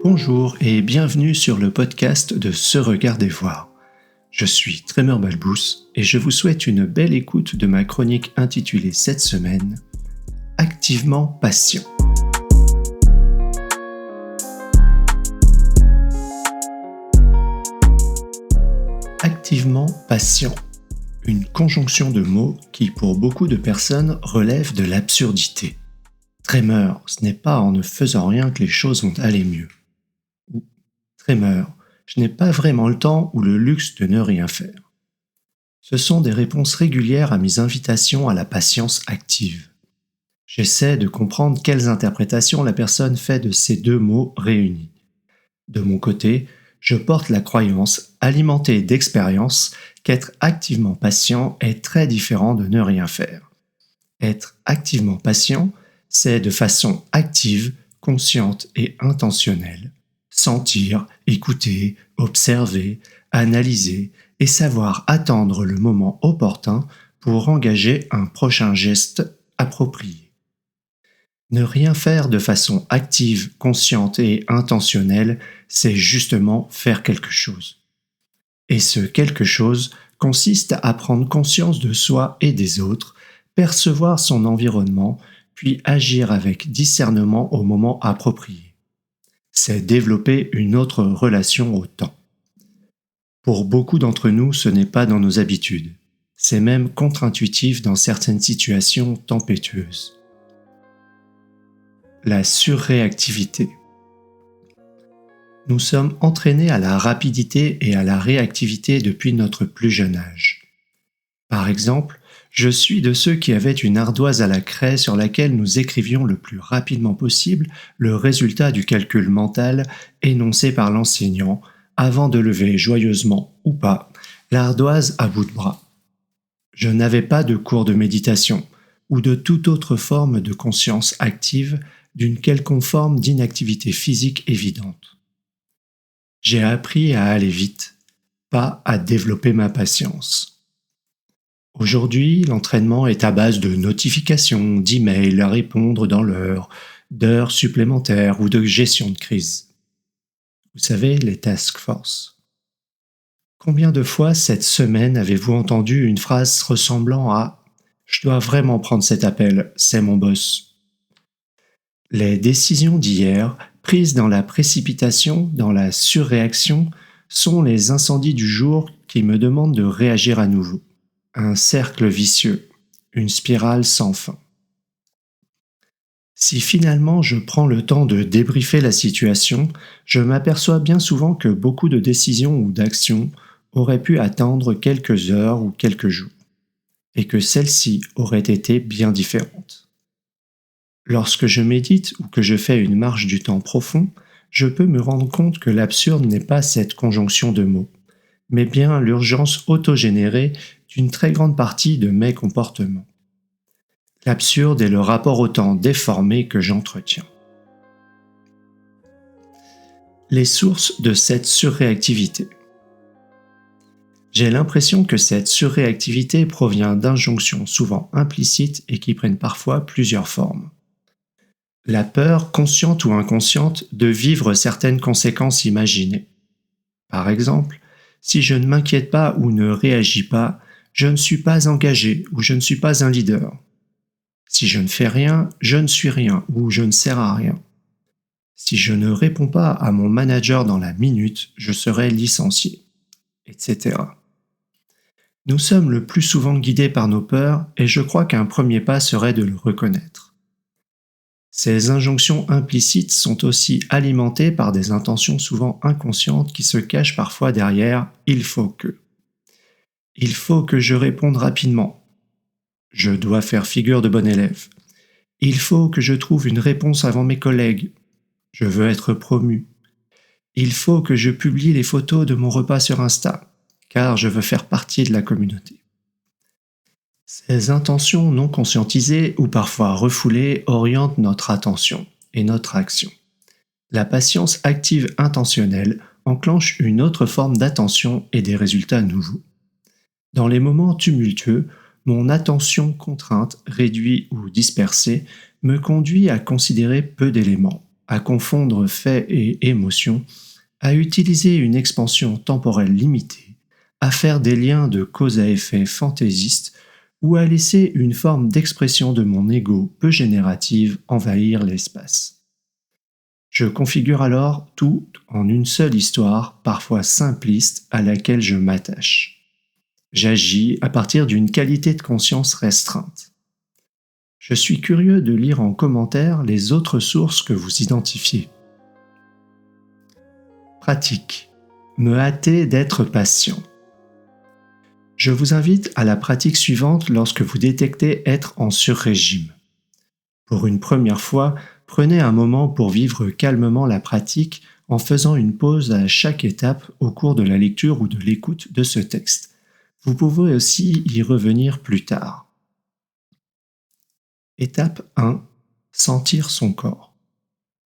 Bonjour et bienvenue sur le podcast de Se Regarder Voir. Je suis Tremor Balbous et je vous souhaite une belle écoute de ma chronique intitulée cette semaine « Activement patient ». Activement patient, une conjonction de mots qui pour beaucoup de personnes relève de l'absurdité. Tremor, ce n'est pas en ne faisant rien que les choses vont aller mieux. Ou Tremor, je n'ai pas vraiment le temps ou le luxe de ne rien faire. Ce sont des réponses régulières à mes invitations à la patience active. J'essaie de comprendre quelles interprétations la personne fait de ces deux mots réunis. De mon côté, je porte la croyance, alimentée d'expérience, qu'être activement patient est très différent de ne rien faire. Être activement patient, c'est de façon active, consciente et intentionnelle. Sentir, écouter, observer, analyser et savoir attendre le moment opportun pour engager un prochain geste approprié. Ne rien faire de façon active, consciente et intentionnelle, c'est justement faire quelque chose. Et ce quelque chose consiste à prendre conscience de soi et des autres, percevoir son environnement, puis agir avec discernement au moment approprié. C'est développer une autre relation au temps. Pour beaucoup d'entre nous, ce n'est pas dans nos habitudes. C'est même contre-intuitif dans certaines situations tempétueuses. La surréactivité. Nous sommes entraînés à la rapidité et à la réactivité depuis notre plus jeune âge. Par exemple, je suis de ceux qui avaient une ardoise à la craie sur laquelle nous écrivions le plus rapidement possible le résultat du calcul mental énoncé par l'enseignant avant de lever joyeusement ou pas l'ardoise à bout de bras. Je n'avais pas de cours de méditation ou de toute autre forme de conscience active d'une quelconque forme d'inactivité physique évidente. J'ai appris à aller vite, pas à développer ma patience. Aujourd'hui, l'entraînement est à base de notifications, d'emails à répondre dans l'heure, d'heures supplémentaires ou de gestion de crise. Vous savez, les task force. Combien de fois cette semaine avez-vous entendu une phrase ressemblant à « Je dois vraiment prendre cet appel, c'est mon boss ». Les décisions d'hier, prises dans la précipitation, dans la surréaction, sont les incendies du jour qui me demandent de réagir à nouveau. Un cercle vicieux, une spirale sans fin. Si finalement je prends le temps de débriefer la situation, je m'aperçois bien souvent que beaucoup de décisions ou d'actions auraient pu attendre quelques heures ou quelques jours, et que celles-ci auraient été bien différentes. Lorsque je médite ou que je fais une marche du temps profond, je peux me rendre compte que l'absurde n'est pas cette conjonction de mots, mais bien l'urgence autogénérée d'une très grande partie de mes comportements. L'absurde est le rapport au temps déformé que j'entretiens. Les sources de cette surréactivité. J'ai l'impression que cette surréactivité provient d'injonctions souvent implicites et qui prennent parfois plusieurs formes. La peur, consciente ou inconsciente, de vivre certaines conséquences imaginées. Par exemple, si je ne m'inquiète pas ou ne réagis pas, je ne suis pas engagé ou je ne suis pas un leader. Si je ne fais rien, je ne suis rien ou je ne sers à rien. Si je ne réponds pas à mon manager dans la minute, je serai licencié, etc. Nous sommes le plus souvent guidés par nos peurs et je crois qu'un premier pas serait de le reconnaître. Ces injonctions implicites sont aussi alimentées par des intentions souvent inconscientes qui se cachent parfois derrière « il faut que ». Il faut que je réponde rapidement. Je dois faire figure de bon élève. Il faut que je trouve une réponse avant mes collègues. Je veux être promu. Il faut que je publie les photos de mon repas sur Insta, car je veux faire partie de la communauté. Ces intentions non conscientisées ou parfois refoulées orientent notre attention et notre action. La patience active intentionnelle enclenche une autre forme d'attention et des résultats nouveaux. Dans les moments tumultueux, mon attention contrainte, réduite ou dispersée me conduit à considérer peu d'éléments, à confondre faits et émotions, à utiliser une expansion temporelle limitée, à faire des liens de cause à effet fantaisistes ou à laisser une forme d'expression de mon ego peu générative envahir l'espace. Je configure alors tout en une seule histoire, parfois simpliste, à laquelle je m'attache. J'agis à partir d'une qualité de conscience restreinte. Je suis curieux de lire en commentaire les autres sources que vous identifiez. Pratique. Me hâter d'être patient. Je vous invite à la pratique suivante lorsque vous détectez être en sur-régime. Pour une première fois, prenez un moment pour vivre calmement la pratique en faisant une pause à chaque étape au cours de la lecture ou de l'écoute de ce texte. Vous pouvez aussi y revenir plus tard. Étape 1. Sentir son corps.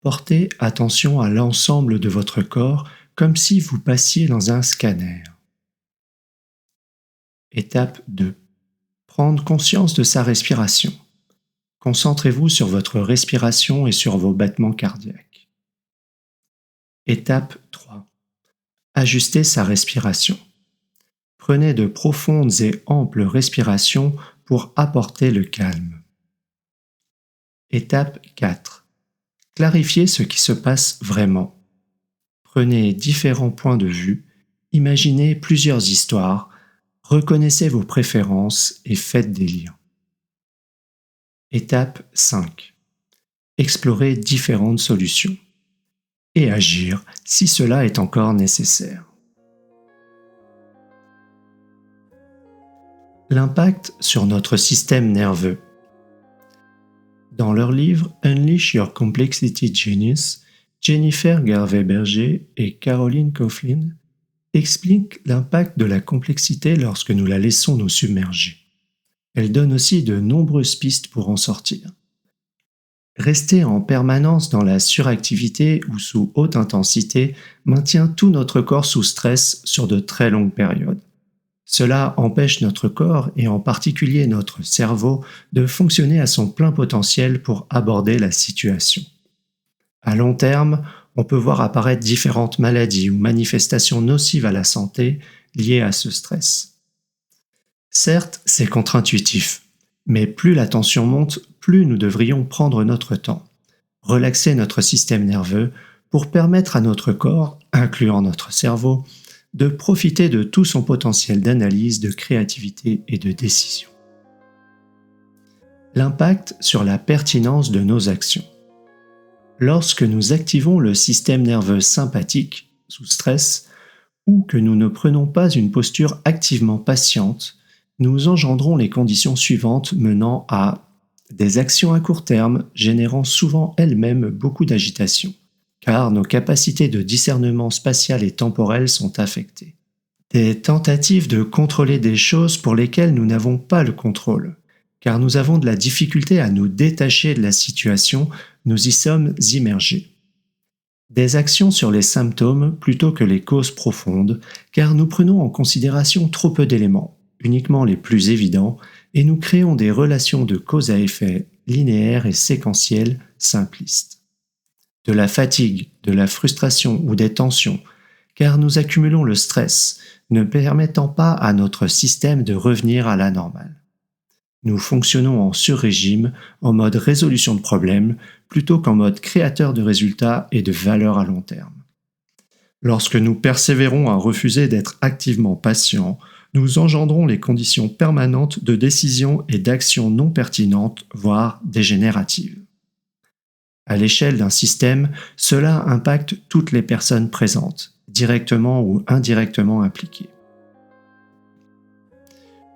Portez attention à l'ensemble de votre corps comme si vous passiez dans un scanner. Étape 2. Prendre conscience de sa respiration. Concentrez-vous sur votre respiration et sur vos battements cardiaques. Étape 3. Ajuster sa respiration. Prenez de profondes et amples respirations pour apporter le calme. Étape 4. Clarifiez ce qui se passe vraiment. Prenez différents points de vue, imaginez plusieurs histoires, reconnaissez vos préférences et faites des liens. Étape 5. Explorer différentes solutions et agir si cela est encore nécessaire. L'impact sur notre système nerveux. Dans leur livre Unleash Your Complexity Genius, Jennifer Garvey-Berger et Caroline Coughlin expliquent l'impact de la complexité lorsque nous la laissons nous submerger. Elle donne aussi de nombreuses pistes pour en sortir. Rester en permanence dans la suractivité ou sous haute intensité maintient tout notre corps sous stress sur de très longues périodes. Cela empêche notre corps, et en particulier notre cerveau, de fonctionner à son plein potentiel pour aborder la situation. À long terme, on peut voir apparaître différentes maladies ou manifestations nocives à la santé liées à ce stress. Certes, c'est contre-intuitif, mais plus la tension monte, plus nous devrions prendre notre temps, relaxer notre système nerveux pour permettre à notre corps, incluant notre cerveau, de profiter de tout son potentiel d'analyse, de créativité et de décision. L'impact sur la pertinence de nos actions. Lorsque nous activons le système nerveux sympathique, sous stress, ou que nous ne prenons pas une posture activement patiente, nous engendrons les conditions suivantes menant à des actions à court terme générant souvent elles-mêmes beaucoup d'agitation, car nos capacités de discernement spatial et temporel sont affectées. Des tentatives de contrôler des choses pour lesquelles nous n'avons pas le contrôle, car nous avons de la difficulté à nous détacher de la situation, nous y sommes immergés. Des actions sur les symptômes plutôt que les causes profondes, car nous prenons en considération trop peu d'éléments, uniquement les plus évidents, et nous créons des relations de cause à effet linéaires et séquentielles simplistes. De la fatigue, de la frustration ou des tensions, car nous accumulons le stress, ne permettant pas à notre système de revenir à la normale. Nous fonctionnons en sur-régime, en mode résolution de problèmes, plutôt qu'en mode créateur de résultats et de valeur à long terme. Lorsque nous persévérons à refuser d'être activement patients, nous engendrons les conditions permanentes de décision et d'action non pertinentes, voire dégénératives. À l'échelle d'un système, cela impacte toutes les personnes présentes, directement ou indirectement impliquées.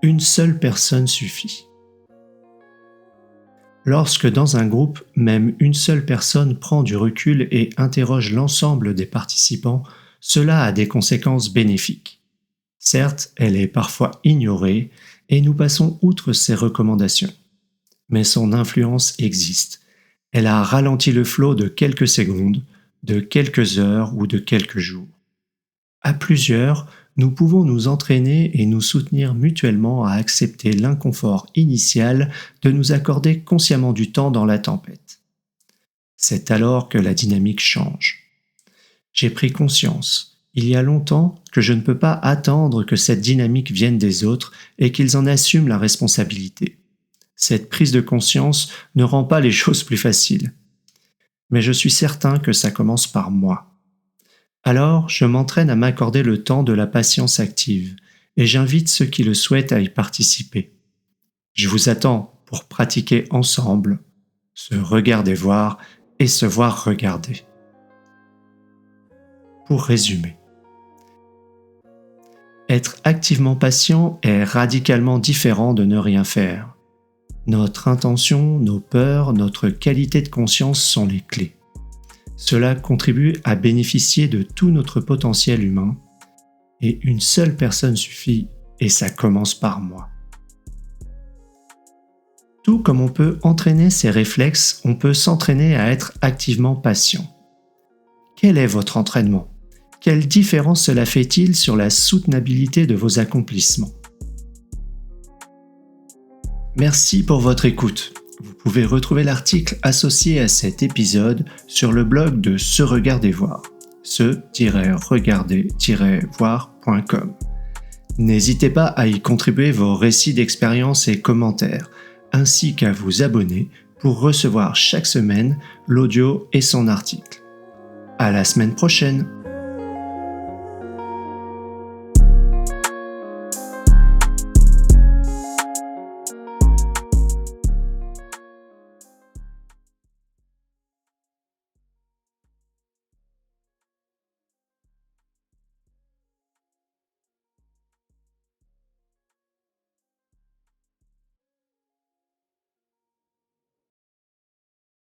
Une seule personne suffit. Lorsque dans un groupe, même une seule personne prend du recul et interroge l'ensemble des participants, cela a des conséquences bénéfiques. Certes, elle est parfois ignorée et nous passons outre ses recommandations. Mais son influence existe. Elle a ralenti le flot de quelques secondes, de quelques heures ou de quelques jours. À plusieurs, nous pouvons nous entraîner et nous soutenir mutuellement à accepter l'inconfort initial de nous accorder consciemment du temps dans la tempête. C'est alors que la dynamique change. J'ai pris conscience, il y a longtemps, que je ne peux pas attendre que cette dynamique vienne des autres et qu'ils en assument la responsabilité. Cette prise de conscience ne rend pas les choses plus faciles. Mais je suis certain que ça commence par moi. Alors, je m'entraîne à m'accorder le temps de la patience active et j'invite ceux qui le souhaitent à y participer. Je vous attends pour pratiquer ensemble, se regarder voir et se voir regarder. Pour résumer, être activement patient est radicalement différent de ne rien faire. Notre intention, nos peurs, notre qualité de conscience sont les clés. Cela contribue à bénéficier de tout notre potentiel humain et une seule personne suffit et ça commence par moi. Tout comme on peut entraîner ses réflexes, on peut s'entraîner à être activement patient. Quel est votre entraînement ? Quelle différence cela fait-il sur la soutenabilité de vos accomplissements ? Merci pour votre écoute. Vous pouvez retrouver l'article associé à cet épisode sur le blog de Se Regarder Voir, se-regarder-voir.com. N'hésitez pas à y contribuer vos récits d'expérience et commentaires, ainsi qu'à vous abonner pour recevoir chaque semaine l'audio et son article. À la semaine prochaine!